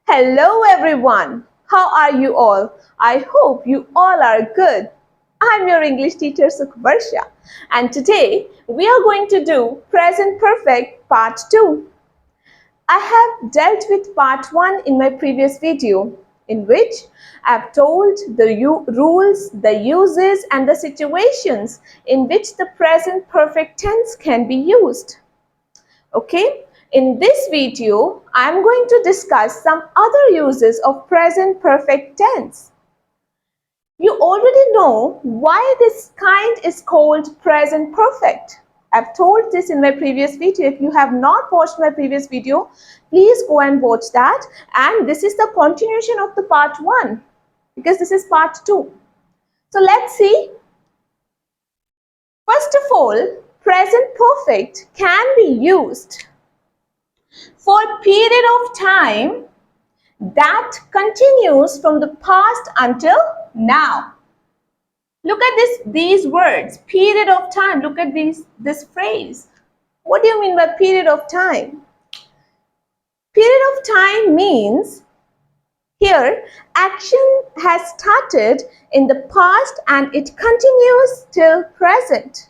Hello everyone. How are you all? I hope you all are good. I'm your English teacher Sukhvarsha, and today we are going to do present perfect part 2. I have dealt with part 1 in my previous video, in which I've told the rules, the uses and the situations in which the present perfect tense can be used. Okay, in this video, I am going to discuss some other uses of present perfect tense. You already know why this kind is called present perfect. I've told this in my previous video. If you have not watched my previous video, please go and watch that. And this is the continuation of the part 1 because this is part 2. So let's see. First of all, present perfect can be used for a period of time that continues from the past until now. Look at these words, period of time. Look at this phrase. What do you mean by period of time? Period of time means here action has started in the past and it continues till present.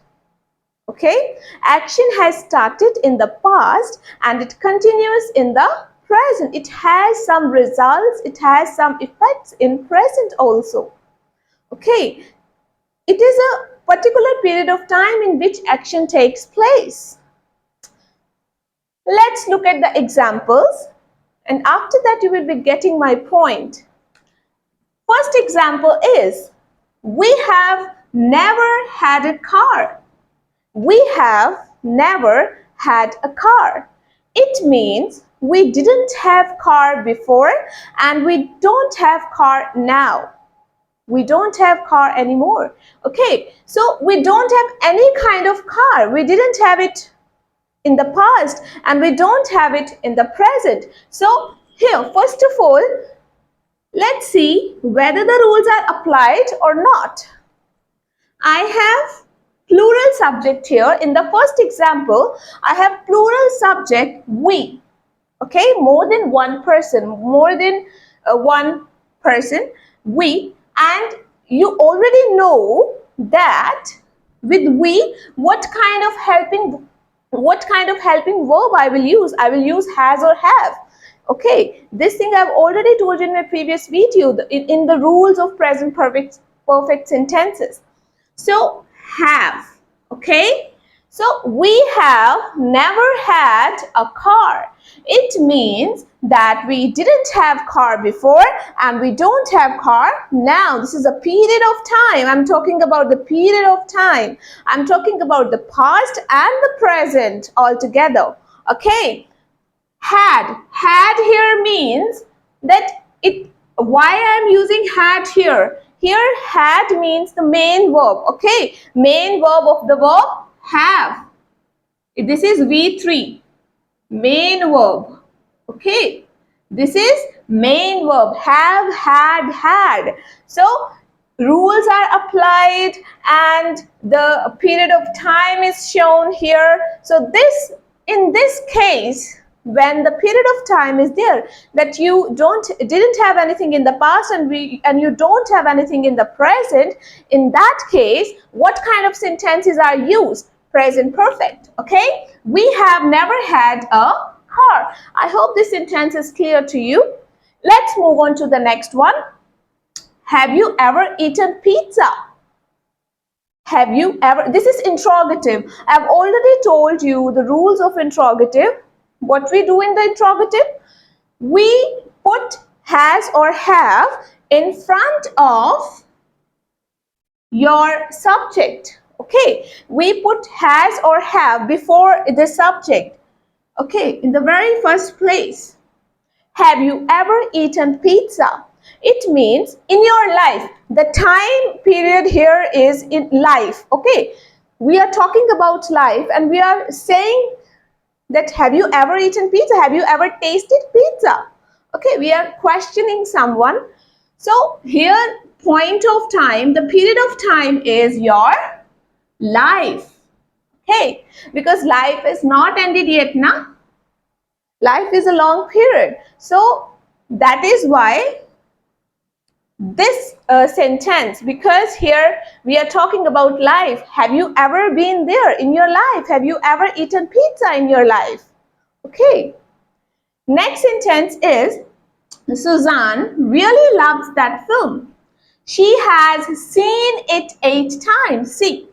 Okay, action has started in the past and it continues in the present. It has some results, it has some effects in present also. Okay, it is a particular period of time in which action takes place. Let's look at the examples and after that you will be getting my point. First example is, we have never had a car. We have never had a car. It means we didn't have car before and we don't have car now. We don't have car anymore. Okay, so we don't have any kind of car. We didn't have it in the past and we don't have it in the present. So here, first of all, let's see whether the rules are applied or not. I have plural subject here. In the first example, I have plural subject we. Okay, more than one person, we, and you already know that with we, what kind of helping verb I will use? I will use has or have. Okay, this thing I've already told you in my previous video in the rules of present perfect sentences. So have, okay? So we have never had a car. It means that we didn't have car before and we don't have car now. This is a period of time. I'm talking about the period of time. I'm talking about the past and the present all together. Okay? Had here means that why I'm using had here? Here had means the main verb, okay? Main verb of the verb have. This is V3, main verb, okay? This is main verb, have, had. So rules are applied and the period of time is shown here. So in this case, when the period of time is there that you didn't have anything in the past and you don't have anything in the present, in that case, what kind of sentences are used? Present perfect. Okay, we have never had a car. I hope this sentence is clear to you. Let's move on to the next one. Have you ever eaten pizza? Have you ever? This is interrogative. I've already told you the rules of interrogative. What we do in the interrogative? We put has or have in front of your subject. Okay, we put has or have before the subject. Okay, in the very first place. Have you ever eaten pizza? It means in your life. The time period here is in life. Okay, we are talking about life and we are saying that have you ever eaten pizza? Have you ever tasted pizza? Okay, we are questioning someone. So here, point of time, the period of time is your life. Okay, because life is not ended yet, na? Life is a long period. So That is why this sentence, because here we are talking about life. Have you ever been there in your life? Have you ever eaten pizza in your life? Okay. Next sentence is, Suzanne really loves that film. She has seen it 8 times. See,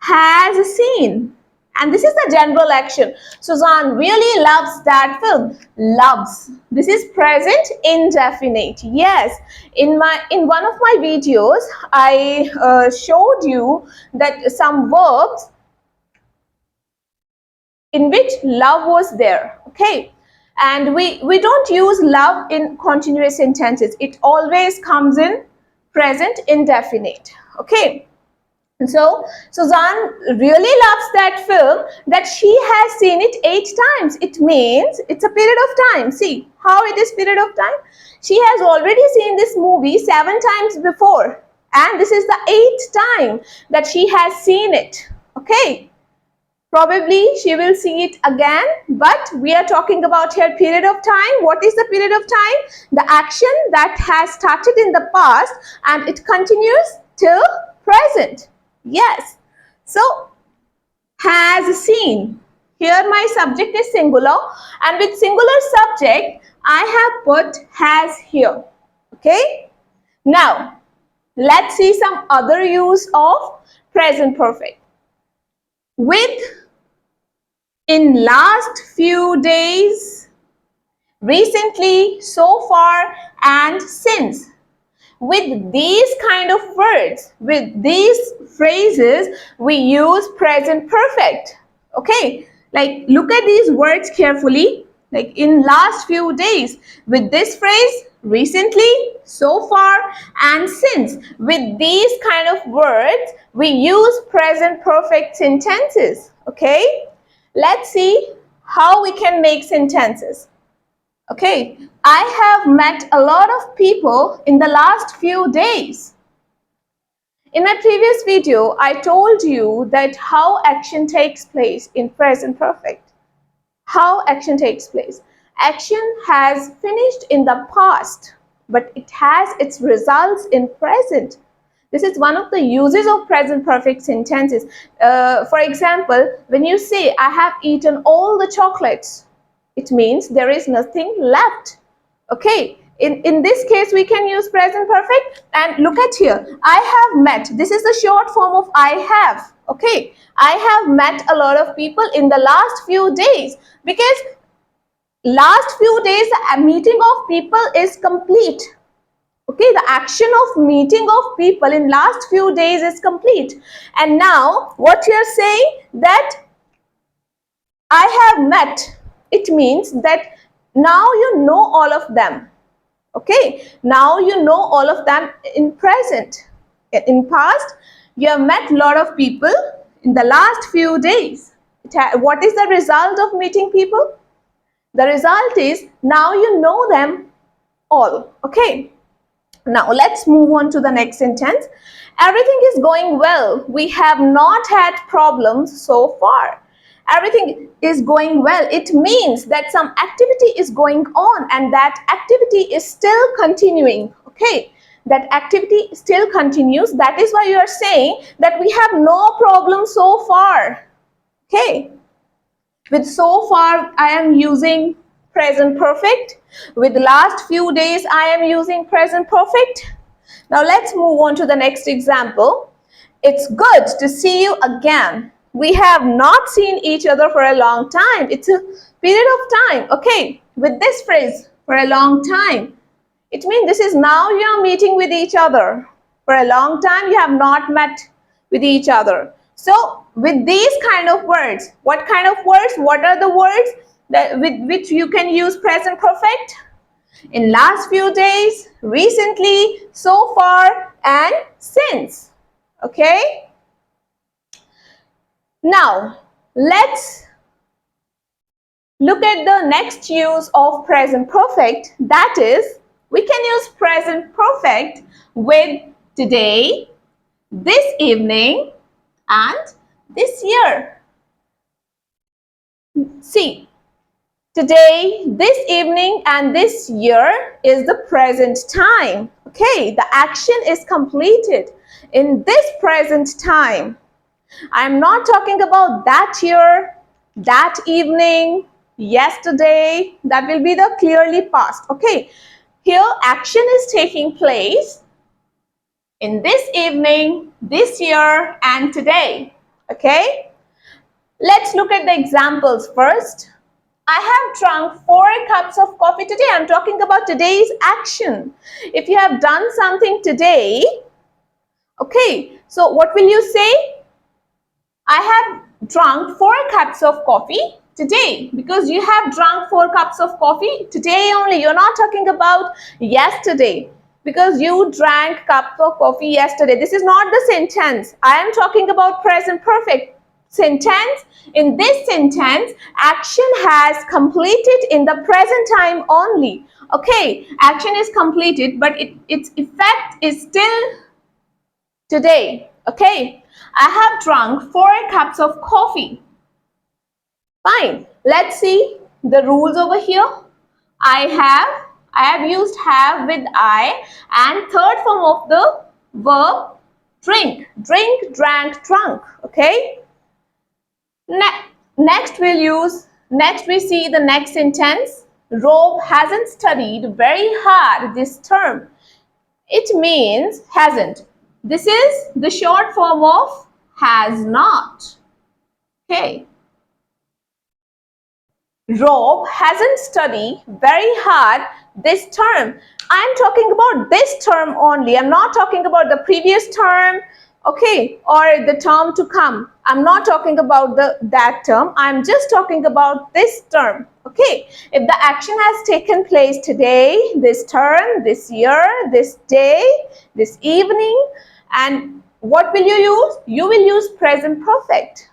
has seen. And this is the general action. Suzanne really loves that film. Loves. This is present indefinite. Yes. In one of my videos, I showed you that some verbs in which love was there. Okay. And we don't use love in continuous sentences. It always comes in present indefinite. Okay. So Suzanne really loves that film that she has seen it 8 times. It means it's a period of time. See how it is period of time. She has already seen this movie 7 times before, and this is the 8th time that she has seen it. Okay. Probably she will see it again, but we are talking about here period of time. What is the period of time? The action that has started in the past and it continues till present. Yes. So, has seen. Here my subject is singular, and with singular subject, I have put has here. Okay. Now, let's see some other use of present perfect. With, in last few days, recently, so far, and since. With these kind of words, with these phrases, we use present perfect. Okay, like look at these words carefully. Like in last few days, with this phrase, recently, so far, and since. With these kind of words, we use present perfect sentences. Okay, let's see how we can make sentences. Okay, I have met a lot of people in the last few days. In my previous video, I told you that how action takes place in present perfect. How action takes place. Action has finished in the past, but it has its results in present. This is one of the uses of present perfect sentences. For example, when you say, I have eaten all the chocolates, it means there is nothing left. Okay, in this case we can use present perfect. And look at here, I have met. This is the short form of I have. Okay, I have met a lot of people in the last few days, because last few days a meeting of people is complete. Okay, the action of meeting of people in last few days is complete. And now what you are saying, that I have met, it means that now you know all of them. Okay, now you know all of them in present. In past, you have met a lot of people in the last few days. What is the result of meeting people? The result is now you know them all. Okay, now let's move on to the next sentence. Everything is going well. We have not had problems so far. Everything is going well. It means that some activity is going on and that activity is still continuing. Okay, that activity still continues. That is why you are saying that we have no problem so far. Okay, with so far I am using present perfect. With last few days I am using present perfect. Now let's move on to the next example. It's good to see you again. We have not seen each other for a long time. It's a period of time. Okay, with this phrase, for a long time, it means this is now you are meeting with each other. For a long time you have not met with each other. So with these kind of words, what kind of words? What are the words that with which you can use present perfect? In last few days, recently, so far, and since. Okay? Now, let's look at the next use of present perfect. That is, we can use present perfect with today, this evening, and this year. See, Today, this evening, and this year is the present time. Okay, the action is completed in this present time. I'm not talking about that year, that evening, yesterday. That will be the clearly past. Okay, here action is taking place in this evening, this year, and today. Okay, let's look at the examples first. I have drunk 4 cups of coffee today. I'm talking about today's action. If you have done something today, okay, so what will you say? I have drunk 4 cups of coffee today, because you have drunk 4 cups of coffee today only. You're not talking about yesterday, because you drank cup of coffee yesterday. This is not the sentence. I am talking about present perfect sentence. In this sentence, action has completed in the present time only. Okay, action is completed, but its effect is still today. Okay, I have drunk 4 cups of coffee. Fine. Let's see the rules over here. I have used have with I, and third form of the verb drink. Drink, drank, drunk. Okay. Next we see the next sentence. Rob hasn't studied very hard this term. It means hasn't. This is the short form of has not. Okay. Rob hasn't studied very hard this term. I'm talking about this term only. I'm not talking about the previous term, okay, or the term to come. I'm not talking about that term. I'm just talking about this term, okay. If the action has taken place today, this term, this year, this day, this evening, and what will you use? You will use present perfect.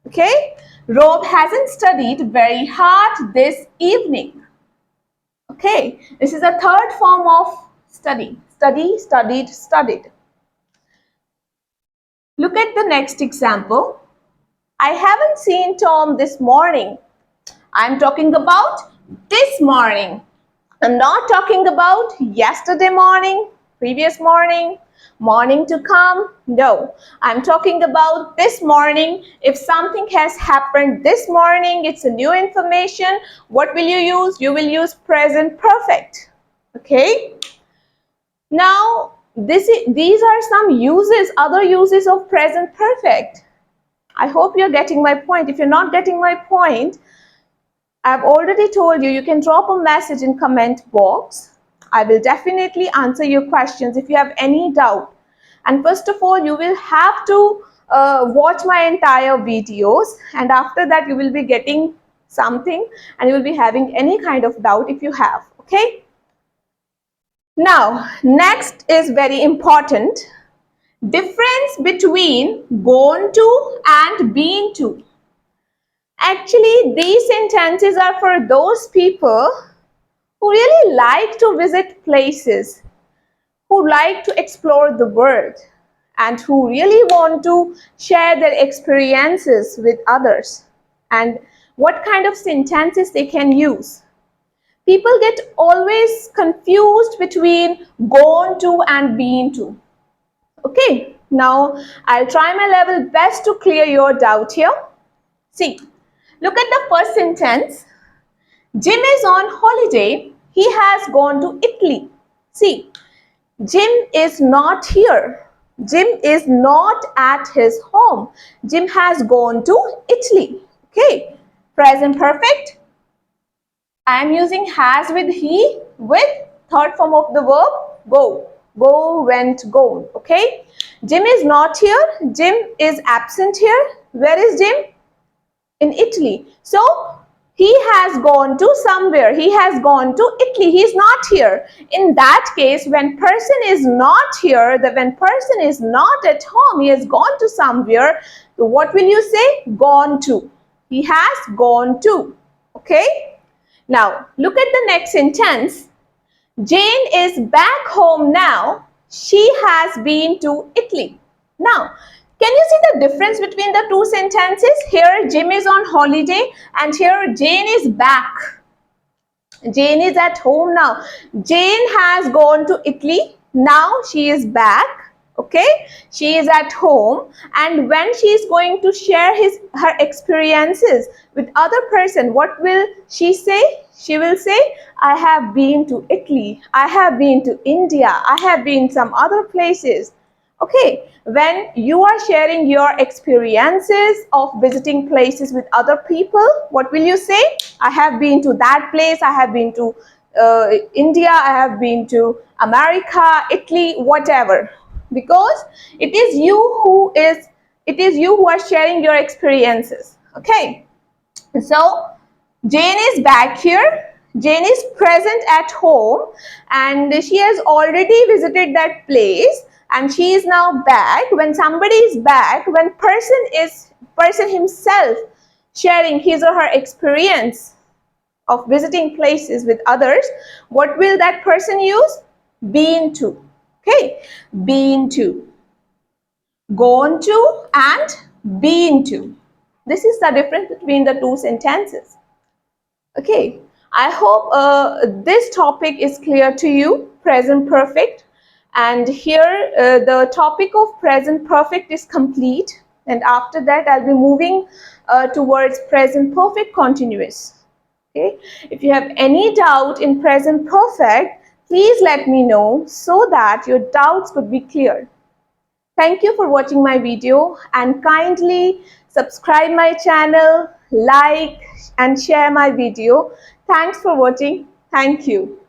Okay, Rob hasn't studied very hard this evening. Okay, this is a third form of study. Study, studied, studied. Look at the next example. I haven't seen Tom this morning. I'm talking about this morning. I'm not talking about yesterday morning, previous morning, morning to come. No, I'm talking about this morning. If something has happened this morning, it's a new information. What will you use? You will use present perfect. Okay. Now, these are some uses, other uses of present perfect. I hope you're getting my point. If you're not getting my point, I've already told you, you can drop a message in comment box. I will definitely answer your questions if you have any doubt. And first of all, you will have to watch my entire videos, and after that you will be getting something and you will be having any kind of doubt if you have. Okay. Now, next is very important. Difference between gone to and been to. Actually, these sentences are for those people who really like to visit places, who like to explore the world, and who really want to share their experiences with others, and what kind of sentences they can use. People get always confused between gone to and been to. Okay, now I'll try my level best to clear your doubt here. See, look at the first sentence. Jim is on holiday. He has gone to Italy. See, Jim is not here. Jim is not at his home. Jim has gone to Italy. Okay, present perfect. I am using has with he with third form of the verb go. Go, went, gone. Okay, Jim is not here. Jim is absent here. Where is Jim? In Italy. So he has gone to somewhere. He has gone to Italy. He is not here. In that case, when person is not here, when person is not at home, he has gone to somewhere. So what will you say? Gone to. He has gone to. Okay. Now look at the next sentence. Jane is back home now. She has been to Italy. Now, can you see the difference between the two sentences? Here Jim is on holiday and here Jane is back. Jane is at home now. Jane has gone to Italy. Now she is back. Okay, she is at home, and when she is going to share her experiences with other person, what will she say? She will say, I have been to Italy, I have been to India, I have been some other places. Okay, when you are sharing your experiences of visiting places with other people, what will you say? I have been to that place, I have been to India, I have been to America, Italy, whatever. Because it is you who are sharing your experiences. Okay, so Jane is back here. Jane is present at home, and she has already visited that place, and she is now back. When somebody is back, when person himself sharing his or her experience of visiting places with others, what will that person use? Been to. Okay, been to, gone to, and been to. This is the difference between the two sentences. Okay, I hope this topic is clear to you, present perfect. And here the topic of present perfect is complete. And after that, I'll be moving towards present perfect continuous. Okay, if you have any doubt in present perfect, please let me know so that your doubts could be cleared. Thank you for watching my video, and kindly subscribe my channel, like and share my video. Thanks for watching. Thank you.